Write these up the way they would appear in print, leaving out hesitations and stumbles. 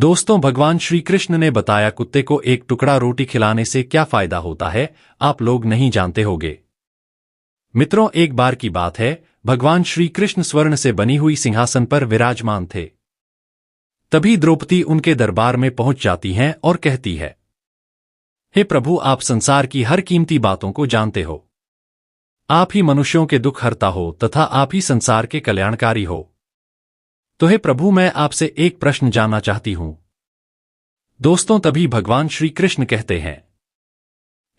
दोस्तों, भगवान श्री कृष्ण ने बताया कुत्ते को एक टुकड़ा रोटी खिलाने से क्या फायदा होता है, आप लोग नहीं जानते होंगे। मित्रों, एक बार की बात है, भगवान श्री कृष्ण स्वर्ण से बनी हुई सिंहासन पर विराजमान थे। तभी द्रौपदी उनके दरबार में पहुंच जाती हैं और कहती है, हे प्रभु, आप संसार की हर कीमती बातों को जानते हो। आप ही मनुष्यों के दुख हरता हो तथा आप ही संसार के कल्याणकारी हो। तो हे प्रभु, मैं आपसे एक प्रश्न जानना चाहती हूं। दोस्तों, तभी भगवान श्री कृष्ण कहते हैं,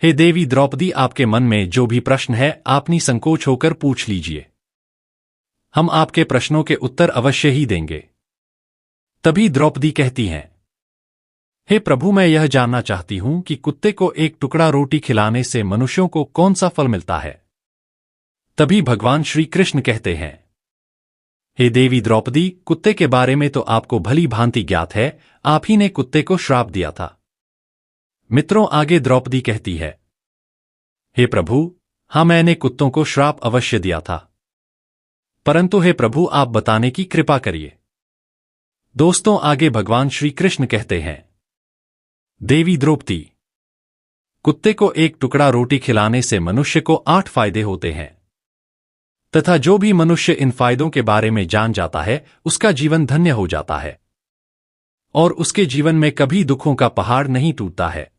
हे देवी द्रौपदी, आपके मन में जो भी प्रश्न है आप निसंकोच होकर पूछ लीजिए। हम आपके प्रश्नों के उत्तर अवश्य ही देंगे। तभी द्रौपदी कहती हैं, हे प्रभु, मैं यह जानना चाहती हूं कि कुत्ते को एक टुकड़ा रोटी खिलाने से मनुष्यों को कौन सा फल मिलता है। तभी भगवान श्री कृष्ण कहते हैं, हे देवी द्रौपदी, कुत्ते के बारे में तो आपको भली भांति ज्ञात है, आप ही ने कुत्ते को श्राप दिया था। मित्रों, आगे द्रौपदी कहती है, हे प्रभु, हाँ, मैंने कुत्तों को श्राप अवश्य दिया था, परंतु हे प्रभु, आप बताने की कृपा करिए। दोस्तों, आगे भगवान श्री कृष्ण कहते हैं, देवी द्रौपदी, कुत्ते को एक टुकड़ा रोटी खिलाने से मनुष्य को 8 फायदे होते हैं, तथा जो भी मनुष्य इन फायदों के बारे में जान जाता है उसका जीवन धन्य हो जाता है और उसके जीवन में कभी दुखों का पहाड़ नहीं टूटता है।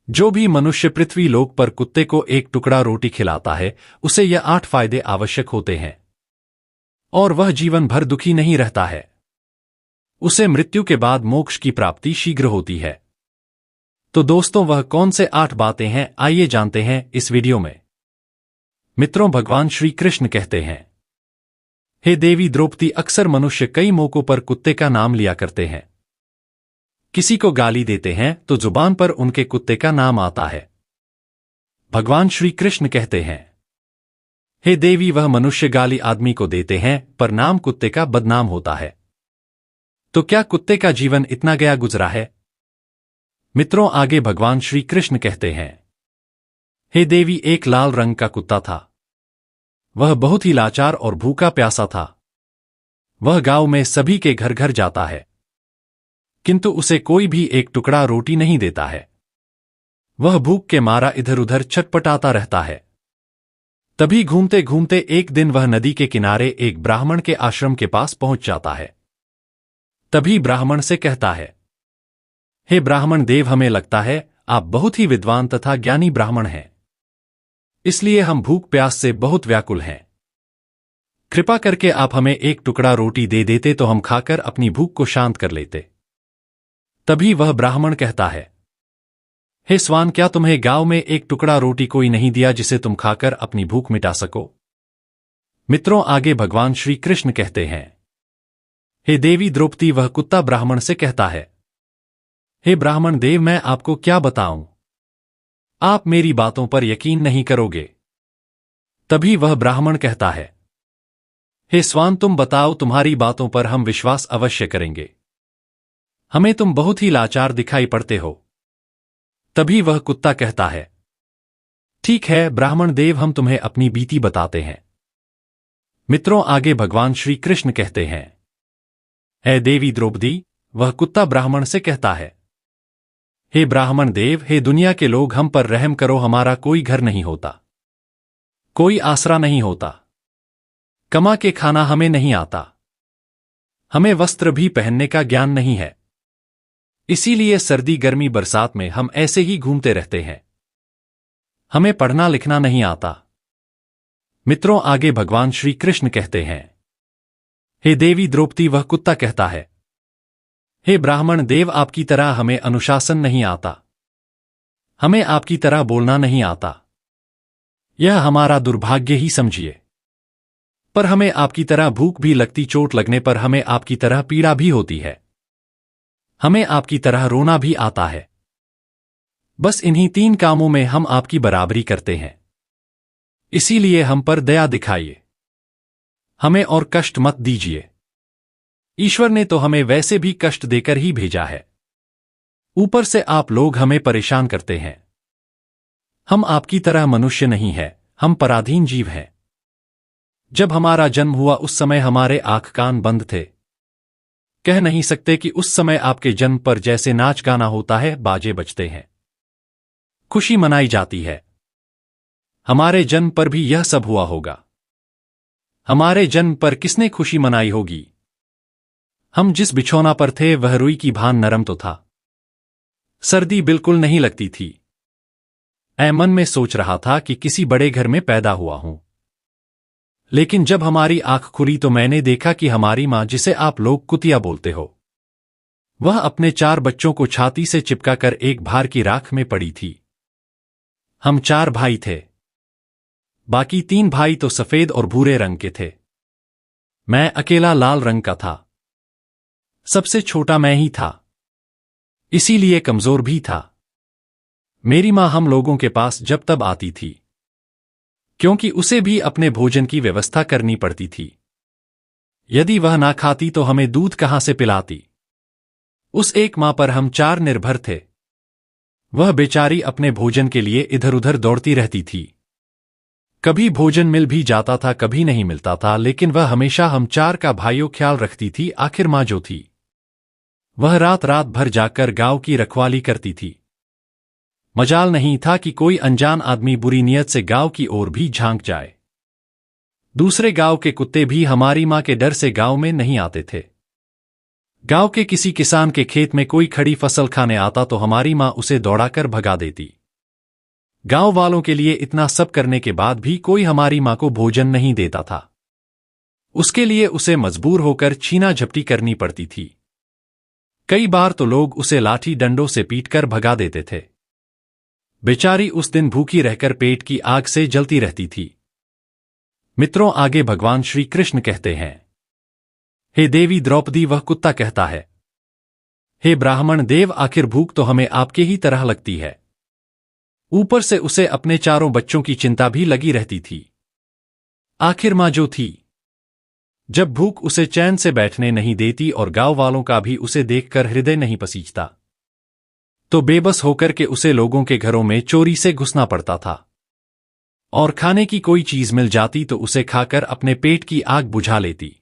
जो भी मनुष्य पृथ्वी लोक पर कुत्ते को एक टुकड़ा रोटी खिलाता है उसे यह 8 फायदे आवश्यक होते हैं और वह जीवन भर दुखी नहीं रहता है। उसे मृत्यु के बाद मोक्ष की प्राप्ति शीघ्र होती है। तो दोस्तों, वह कौन से 8 बातें हैं, आइए जानते हैं इस वीडियो में। मित्रों, भगवान श्री कृष्ण कहते हैं, हे देवी द्रौपदी, अक्सर मनुष्य कई मौकों पर कुत्ते का नाम लिया करते हैं। किसी को गाली देते हैं तो जुबान पर उनके कुत्ते का नाम आता है। भगवान श्री कृष्ण कहते हैं, हे देवी, वह मनुष्य गाली आदमी को देते हैं पर नाम कुत्ते का बदनाम होता है। तो क्या कुत्ते का जीवन इतना गया गुजरा है? मित्रों, आगे भगवान श्री कृष्ण कहते हैं, हे देवी, एक लाल रंग का कुत्ता था। वह बहुत ही लाचार और भूखा प्यासा था। वह गांव में सभी के घर घर जाता है, किंतु उसे कोई भी एक टुकड़ा रोटी नहीं देता है। वह भूख के मारा इधर उधर छटपटाता रहता है। तभी घूमते घूमते एक दिन वह नदी के किनारे एक ब्राह्मण के आश्रम के पास पहुंच जाता है। तभी ब्राह्मण से कहता है, हे ब्राह्मण देव, हमें लगता है आप बहुत ही विद्वान तथा ज्ञानी ब्राह्मण हैं, इसलिए हम भूख प्यास से बहुत व्याकुल हैं। कृपा करके आप हमें एक टुकड़ा रोटी दे देते तो हम खाकर अपनी भूख को शांत कर लेते। तभी वह ब्राह्मण कहता है, हे स्वान, क्या तुम्हें गांव में एक टुकड़ा रोटी कोई नहीं दिया जिसे तुम खाकर अपनी भूख मिटा सको? मित्रों, आगे भगवान श्री कृष्ण कहते हैं, हे देवी द्रौपदी, वह कुत्ता ब्राह्मण से कहता है, हे ब्राह्मण देव, मैं आपको क्या बताऊं? आप मेरी बातों पर यकीन नहीं करोगे। तभी वह ब्राह्मण कहता है, हे स्वान, तुम बताओ, तुम्हारी बातों पर हम विश्वास अवश्य करेंगे। हमें तुम बहुत ही लाचार दिखाई पड़ते हो। तभी वह कुत्ता कहता है, ठीक है ब्राह्मण देव, हम तुम्हें अपनी बीती बताते हैं। मित्रों, आगे भगवान श्री कृष्ण कहते हैं, हे देवी द्रौपदी, वह कुत्ता ब्राह्मण से कहता है, हे ब्राह्मण देव, हे दुनिया के लोग, हम पर रहम करो। हमारा कोई घर नहीं होता, कोई आसरा नहीं होता, कमा के खाना हमें नहीं आता, हमें वस्त्र भी पहनने का ज्ञान नहीं है, इसीलिए सर्दी गर्मी बरसात में हम ऐसे ही घूमते रहते हैं। हमें पढ़ना लिखना नहीं आता। मित्रों, आगे भगवान श्री कृष्ण कहते हैं, हे देवी द्रौपदी, वह कुत्ता कहता है, हे ब्राह्मण देव, आपकी तरह हमें अनुशासन नहीं आता, हमें आपकी तरह बोलना नहीं आता। यह हमारा दुर्भाग्य ही समझिए। पर हमें आपकी तरह भूख भी लगती, चोट लगने पर हमें आपकी तरह पीड़ा भी होती है, हमें आपकी तरह रोना भी आता है। बस इन्हीं 3 कामों में हम आपकी बराबरी करते हैं, इसीलिए हम पर दया दिखाइए, हमें और कष्ट मत दीजिए। ईश्वर ने तो हमें वैसे भी कष्ट देकर ही भेजा है, ऊपर से आप लोग हमें परेशान करते हैं। हम आपकी तरह मनुष्य नहीं हैं, हम पराधीन जीव हैं। जब हमारा जन्म हुआ उस समय हमारे आंख कान बंद थे, कह नहीं सकते कि उस समय आपके जन्म पर जैसे नाच गाना होता है, बाजे बजते हैं, खुशी मनाई जाती है, हमारे जन्म पर भी यह सब हुआ होगा। हमारे जन्म पर किसने खुशी मनाई होगी? हम जिस बिछौना पर थे वह रुई की भान नरम तो था, सर्दी बिल्कुल नहीं लगती थी। मन में सोच रहा था कि किसी बड़े घर में पैदा हुआ हूं। लेकिन जब हमारी आंख खुली तो मैंने देखा कि हमारी मां, जिसे आप लोग कुतिया बोलते हो, वह अपने 4 बच्चों को छाती से चिपकाकर एक भार की राख में पड़ी थी। हम 4 भाई थे, बाकी 3 भाई तो सफेद और भूरे रंग के थे। मैं अकेला लाल रंग का था। सबसे छोटा मैं ही था, इसीलिए कमजोर भी था। मेरी मां हम लोगों के पास जब तब आती थी, क्योंकि उसे भी अपने भोजन की व्यवस्था करनी पड़ती थी। यदि वह ना खाती तो हमें दूध कहां से पिलाती? उस एक मां पर हम 4 निर्भर थे। वह बेचारी अपने भोजन के लिए इधर उधर दौड़ती रहती थी। कभी भोजन मिल भी जाता था, कभी नहीं मिलता था, लेकिन वह हमेशा हम 4 का भाइयों ख्याल रखती थी। आखिर मां जो थी, वह रात रात भर जाकर गांव की रखवाली करती थी। मजाल नहीं था कि कोई अनजान आदमी बुरी नीयत से गांव की ओर भी झांक जाए। दूसरे गांव के कुत्ते भी हमारी मां के डर से गांव में नहीं आते थे। गांव के किसी किसान के खेत में कोई खड़ी फसल खाने आता तो हमारी मां उसे दौड़ाकर भगा देती। गांव वालों के लिए इतना सब करने के बाद भी कोई हमारी मां को भोजन नहीं देता था। उसके लिए उसे मजबूर होकर छीना झपटी करनी पड़ती थी। कई बार तो लोग उसे लाठी डंडों से पीटकर भगा देते थे। बेचारी उस दिन भूखी रहकर पेट की आग से जलती रहती थी। मित्रों, आगे भगवान श्री कृष्ण कहते हैं, हे देवी द्रौपदी, वह कुत्ता कहता है, हे ब्राह्मण देव, आखिर भूख तो हमें आपके ही तरह लगती है। ऊपर से उसे अपने 4 बच्चों की चिंता भी लगी रहती थी। आखिर मां जो थी, जब भूख उसे चैन से बैठने नहीं देती और गांव वालों का भी उसे देखकर हृदय नहीं पसीजता, तो बेबस होकर के उसे लोगों के घरों में चोरी से घुसना पड़ता था। और खाने की कोई चीज मिल जाती तो उसे खाकर अपने पेट की आग बुझा लेती।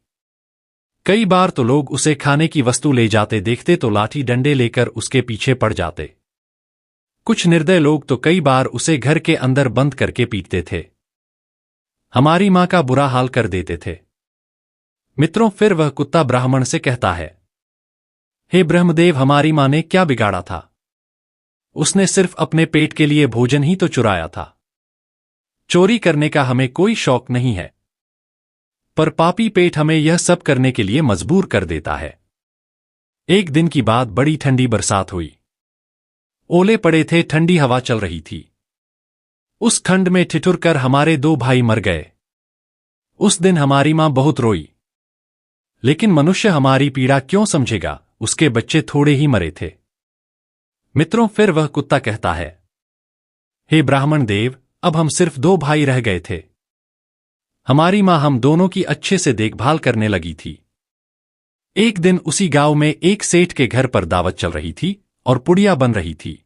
कई बार तो लोग उसे खाने की वस्तु ले जाते देखते तो लाठी डंडे लेकर उसके पीछे पड़ जाते। कुछ निर्दय लोग तो कई बार उसे घर के अंदर बंद करके पीटते थे। हमारी मां का बुरा हाल कर देते थे। मित्रों, फिर वह कुत्ता ब्राह्मण से कहता है, हे ब्रह्मदेव, हमारी मां ने क्या बिगाड़ा था? उसने सिर्फ अपने पेट के लिए भोजन ही तो चुराया था। चोरी करने का हमें कोई शौक नहीं है, पर पापी पेट हमें यह सब करने के लिए मजबूर कर देता है। एक दिन की बात, बड़ी ठंडी बरसात हुई। ओले पड़े थे, ठंडी हवा चल रही थी। उस ठंड में ठिठुर कर हमारे 2 भाई मर गए। उस दिन हमारी मां बहुत रोई। लेकिन मनुष्य हमारी पीड़ा क्यों समझेगा? उसके बच्चे थोड़े ही मरे थे। मित्रों, फिर वह कुत्ता कहता है, हे ब्राह्मण देव, अब हम सिर्फ 2 भाई रह गए थे। हमारी मां हम दोनों की अच्छे से देखभाल करने लगी थी। एक दिन उसी गांव में एक सेठ के घर पर दावत चल रही थी और पुड़िया बन रही थी।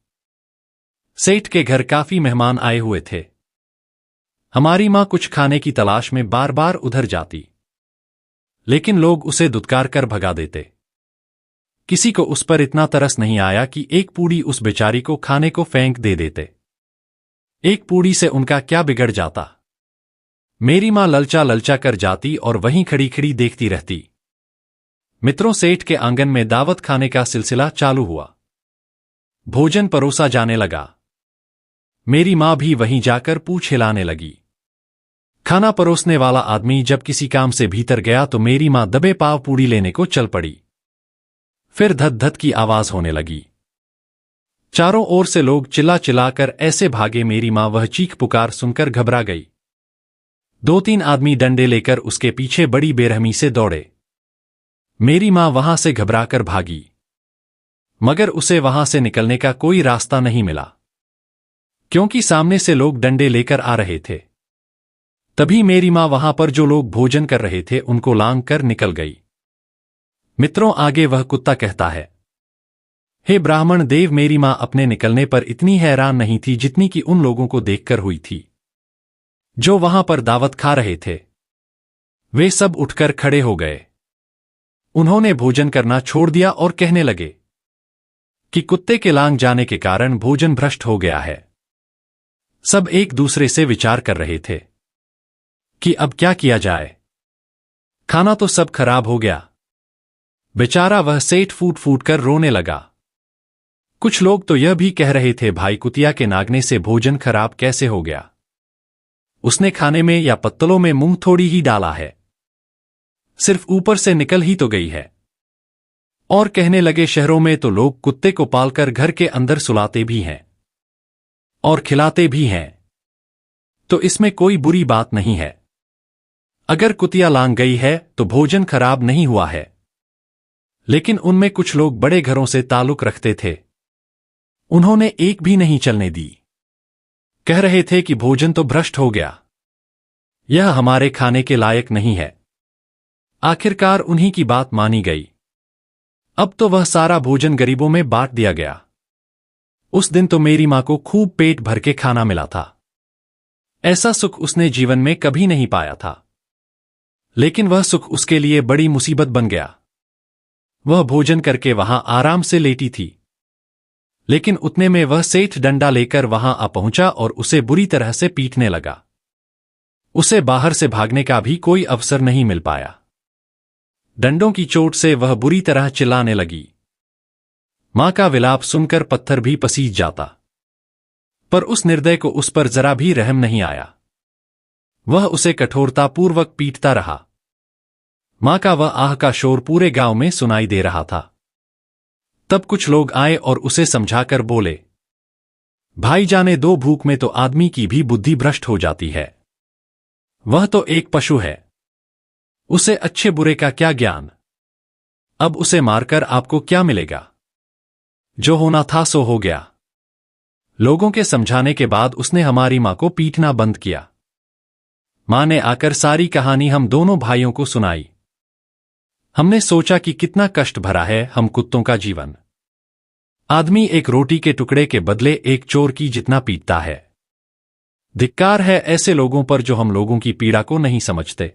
सेठ के घर काफी मेहमान आए हुए थे। हमारी मां कुछ खाने की तलाश में बार बार उधर जाती, लेकिन लोग उसे दुत्कार कर भगा देते। किसी को उस पर इतना तरस नहीं आया कि एक पूड़ी उस बेचारी को खाने को फेंक दे देते। एक पूड़ी से उनका क्या बिगड़ जाता? मेरी मां ललचा ललचा कर जाती और वहीं खड़ी खड़ी देखती रहती। मित्रों, सेठ के आंगन में दावत खाने का सिलसिला चालू हुआ। भोजन परोसा जाने लगा। मेरी मां भी वहीं जाकर पूंछ हिलाने लगी। खाना परोसने वाला आदमी जब किसी काम से भीतर गया तो मेरी मां दबे पांव पूड़ी लेने को चल पड़ी। फिर धद धद की आवाज होने लगी। चारों ओर से लोग चिल्ला चिल्लाकर ऐसे भागे, मेरी मां वह चीख पुकार सुनकर घबरा गई। 2-3 आदमी डंडे लेकर उसके पीछे बड़ी बेरहमी से दौड़े। मेरी मां वहां से घबराकर भागी, मगर उसे वहां से निकलने का कोई रास्ता नहीं मिला, क्योंकि सामने से लोग डंडे लेकर आ रहे थे। तभी मेरी मां वहां पर जो लोग भोजन कर रहे थे उनको लांग कर निकल गई। मित्रों, आगे वह कुत्ता कहता है, हे ब्राह्मण देव, मेरी मां अपने निकलने पर इतनी हैरान नहीं थी जितनी कि उन लोगों को देखकर हुई थी जो वहां पर दावत खा रहे थे। वे सब उठकर खड़े हो गए। उन्होंने भोजन करना छोड़ दिया और कहने लगे कि कुत्ते के लांग जाने के कारण भोजन भ्रष्ट हो गया है। सब एक दूसरे से विचार कर रहे थे कि अब क्या किया जाए। खाना तो सब खराब हो गया। बेचारा वह सेठ फूट फूट कर रोने लगा। कुछ लोग तो यह भी कह रहे थे, भाई कुतिया के नागने से भोजन खराब कैसे हो गया? उसने खाने में या पत्तलों में मूंग थोड़ी ही डाला है, सिर्फ ऊपर से निकल ही तो गई है। और कहने लगे, शहरों में तो लोग कुत्ते को पालकर घर के अंदर सुलाते भी हैं और खिलाते भी हैं, तो इसमें कोई बुरी बात नहीं है। अगर कुतिया लांग गई है तो भोजन खराब नहीं हुआ है। लेकिन उनमें कुछ लोग बड़े घरों से ताल्लुक रखते थे, उन्होंने एक भी नहीं चलने दी। कह रहे थे कि भोजन तो भ्रष्ट हो गया, यह हमारे खाने के लायक नहीं है। आखिरकार उन्हीं की बात मानी गई। अब तो वह सारा भोजन गरीबों में बांट दिया गया। उस दिन तो मेरी मां को खूब पेट भर के खाना मिला था। ऐसा सुख उसने जीवन में कभी नहीं पाया था। लेकिन वह सुख उसके लिए बड़ी मुसीबत बन गया। वह भोजन करके वहां आराम से लेटी थी, लेकिन उतने में वह सेठ डंडा लेकर वहां आ पहुंचा और उसे बुरी तरह से पीटने लगा। उसे बाहर से भागने का भी कोई अवसर नहीं मिल पाया। डंडों की चोट से वह बुरी तरह चिल्लाने लगी। मां का विलाप सुनकर पत्थर भी पसीज जाता, पर उस निर्दय को उस पर जरा भी रहम नहीं आया। वह उसे कठोरतापूर्वक पीटता रहा। मां का वह आह का शोर पूरे गांव में सुनाई दे रहा था। तब कुछ लोग आए और उसे समझाकर बोले, भाई जाने दो, भूख में तो आदमी की भी बुद्धि भ्रष्ट हो जाती है। वह तो एक पशु है, उसे अच्छे बुरे का क्या ज्ञान? अब उसे मारकर आपको क्या मिलेगा? जो होना था सो हो गया। लोगों के समझाने के बाद उसने हमारी मां को पीटना बंद किया। मां ने आकर सारी कहानी हम दोनों भाइयों को सुनाई। हमने सोचा कि कितना कष्ट भरा है हम कुत्तों का जीवन। आदमी एक रोटी के टुकड़े के बदले एक चोर की जितना पीटता है। धिक्कार है ऐसे लोगों पर जो हम लोगों की पीड़ा को नहीं समझते।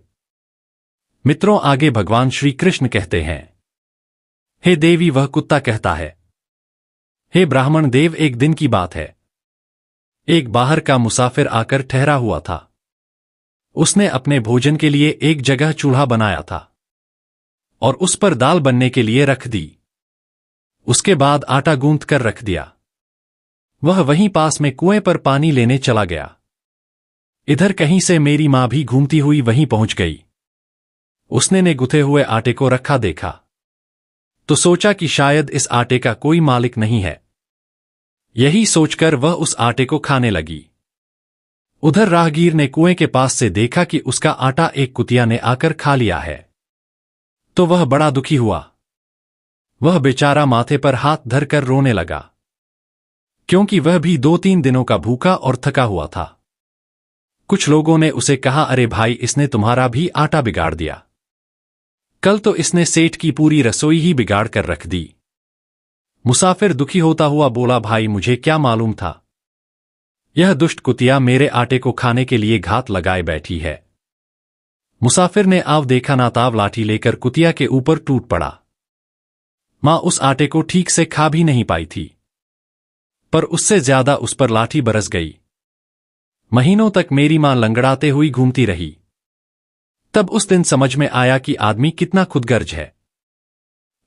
मित्रों, आगे भगवान श्री कृष्ण कहते हैं, हे देवी, वह कुत्ता कहता है, हे ब्राह्मण देव, एक दिन की बात है। एक बाहर का मुसाफिर आकर ठहरा हुआ था। उसने अपने भोजन के लिए एक जगह चूल्हा बनाया था और उस पर दाल बनने के लिए रख दी। उसके बाद आटा गूंथ कर रख दिया। वह वहीं पास में कुएं पर पानी लेने चला गया। इधर कहीं से मेरी मां भी घूमती हुई वहीं पहुंच गई। उसने ने गुथे हुए आटे को रखा देखा तो सोचा कि शायद इस आटे का कोई मालिक नहीं है। यही सोचकर वह उस आटे को खाने लगी। उधर राहगीर ने कुएं के पास से देखा कि उसका आटा एक कुतिया ने आकर खा लिया है, तो वह बड़ा दुखी हुआ। वह बेचारा माथे पर हाथ धरकर रोने लगा, क्योंकि वह भी 2-3 दिनों का भूखा और थका हुआ था। कुछ लोगों ने उसे कहा, अरे भाई, इसने तुम्हारा भी आटा बिगाड़ दिया। कल तो इसने सेठ की पूरी रसोई ही बिगाड़ कर रख दी। मुसाफिर दुखी होता हुआ बोला, भाई, मुझे क्या मालूम था, यह दुष्ट कुतिया मेरे आटे को खाने के लिए घात लगाए बैठी है। मुसाफिर ने आव देखा ना ताव लाठी लेकर कुतिया के ऊपर टूट पड़ा। मां उस आटे को ठीक से खा भी नहीं पाई थी, पर उससे ज्यादा उस पर लाठी बरस गई। महीनों तक मेरी मां लंगड़ाते हुई घूमती रही। तब उस दिन समझ में आया कि आदमी कितना खुदगर्ज है।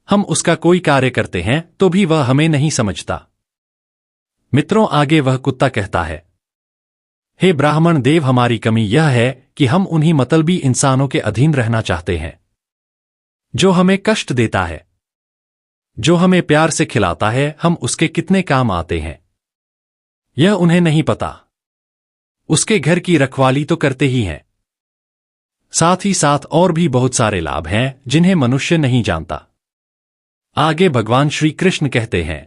हम उसका कोई कार्य करते हैं तो भी वह हमें नहीं समझता। मित्रों, आगे वह कुत्ता कहता है, हे ब्राह्मण देव, हमारी कमी यह है कि हम उन्हीं मतलबी इंसानों के अधीन रहना चाहते हैं जो हमें कष्ट देता है। जो हमें प्यार से खिलाता है, हम उसके कितने काम आते हैं यह उन्हें नहीं पता। उसके घर की रखवाली तो करते ही हैं, साथ ही साथ और भी बहुत सारे लाभ हैं जिन्हें मनुष्य नहीं जानता। आगे भगवान श्री कृष्ण कहते हैं,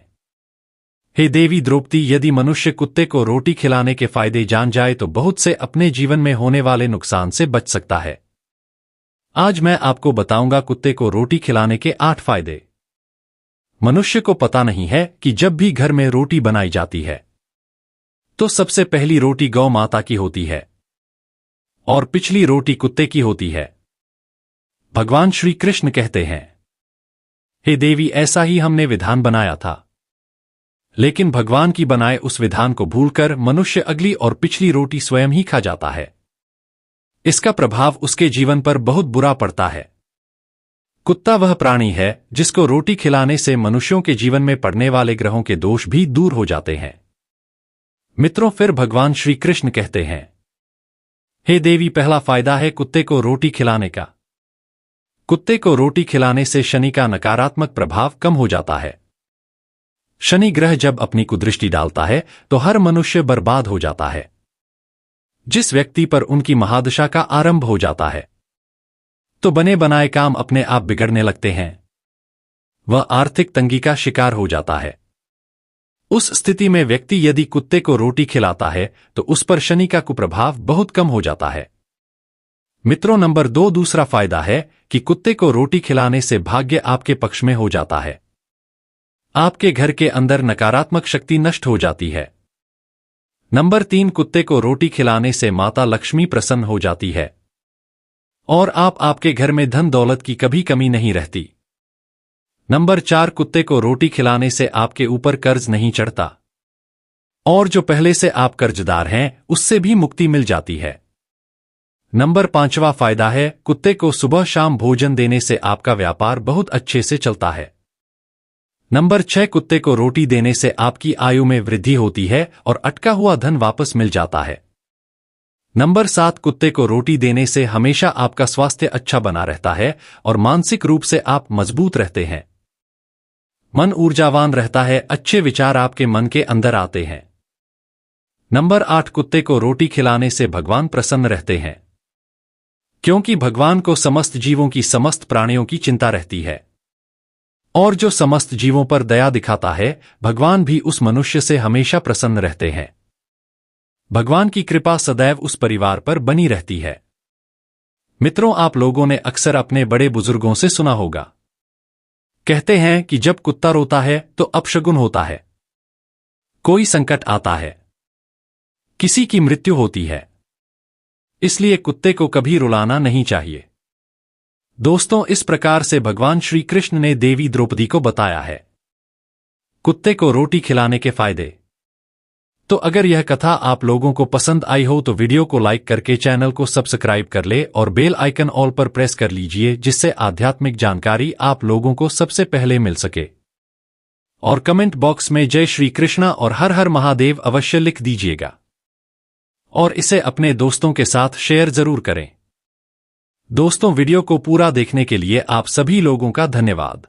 हे देवी द्रौपदी, यदि मनुष्य कुत्ते को रोटी खिलाने के फायदे जान जाए तो बहुत से अपने जीवन में होने वाले नुकसान से बच सकता है। आज मैं आपको बताऊंगा कुत्ते को रोटी खिलाने के 8 फायदे। मनुष्य को पता नहीं है कि जब भी घर में रोटी बनाई जाती है तो सबसे पहली रोटी गौ माता की होती है और पिछली रोटी कुत्ते की होती है। भगवान श्री कृष्ण कहते हैं, हे देवी, ऐसा ही हमने विधान बनाया था। लेकिन भगवान की बनाए उस विधान को भूलकर मनुष्य अगली और पिछली रोटी स्वयं ही खा जाता है। इसका प्रभाव उसके जीवन पर बहुत बुरा पड़ता है। कुत्ता वह प्राणी है जिसको रोटी खिलाने से मनुष्यों के जीवन में पड़ने वाले ग्रहों के दोष भी दूर हो जाते हैं। मित्रों, फिर भगवान श्री कृष्ण कहते हैं, हे देवी, पहला फायदा है कुत्ते को रोटी खिलाने का। कुत्ते को रोटी खिलाने से शनि का नकारात्मक प्रभाव कम हो जाता है। शनि ग्रह जब अपनी कुदृष्टि डालता है तो हर मनुष्य बर्बाद हो जाता है। जिस व्यक्ति पर उनकी महादशा का आरंभ हो जाता है तो बने बनाए काम अपने आप बिगड़ने लगते हैं। वह आर्थिक तंगी का शिकार हो जाता है। उस स्थिति में व्यक्ति यदि कुत्ते को रोटी खिलाता है तो उस पर शनि का कुप्रभाव बहुत कम हो जाता है। मित्रों, नंबर 2 दूसरा फायदा है कि कुत्ते को रोटी खिलाने से भाग्य आपके पक्ष में हो जाता है। आपके घर के अंदर नकारात्मक शक्ति नष्ट हो जाती है। नंबर 3 कुत्ते को रोटी खिलाने से माता लक्ष्मी प्रसन्न हो जाती है और आपके घर में धन दौलत की कभी कमी नहीं रहती। नंबर 4 कुत्ते को रोटी खिलाने से आपके ऊपर कर्ज नहीं चढ़ता और जो पहले से आप कर्जदार हैं उससे भी मुक्ति मिल जाती है। नंबर 5वां फायदा है कुत्ते को सुबह शाम भोजन देने से आपका व्यापार बहुत अच्छे से चलता है। नंबर 6 कुत्ते को रोटी देने से आपकी आयु में वृद्धि होती है और अटका हुआ धन वापस मिल जाता है। नंबर 7 कुत्ते को रोटी देने से हमेशा आपका स्वास्थ्य अच्छा बना रहता है और मानसिक रूप से आप मजबूत रहते हैं। मन ऊर्जावान रहता है, अच्छे विचार आपके मन के अंदर आते हैं। नंबर 8 कुत्ते को रोटी खिलाने से भगवान प्रसन्न रहते हैं, क्योंकि भगवान को समस्त जीवों की, समस्त प्राणियों की चिंता रहती है और जो समस्त जीवों पर दया दिखाता है भगवान भी उस मनुष्य से हमेशा प्रसन्न रहते हैं। भगवान की कृपा सदैव उस परिवार पर बनी रहती है। मित्रों, आप लोगों ने अक्सर अपने बड़े बुजुर्गों से सुना होगा, कहते हैं कि जब कुत्ता रोता है तो अपशगुन होता है, कोई संकट आता है, किसी की मृत्यु होती है। इसलिए कुत्ते को कभी रुलाना नहीं चाहिए। दोस्तों, इस प्रकार से भगवान श्री कृष्ण ने देवी द्रौपदी को बताया है कुत्ते को रोटी खिलाने के फायदे। तो अगर यह कथा आप लोगों को पसंद आई हो तो वीडियो को लाइक करके चैनल को सब्सक्राइब कर ले और बेल आइकन ऑल पर प्रेस कर लीजिए, जिससे आध्यात्मिक जानकारी आप लोगों को सबसे पहले मिल सके। और कमेंट बॉक्स में जय श्री कृष्ण और हर हर महादेव अवश्य लिख दीजिएगा और इसे अपने दोस्तों के साथ शेयर जरूर करें। दोस्तों, वीडियो को पूरा देखने के लिए आप सभी लोगों का धन्यवाद।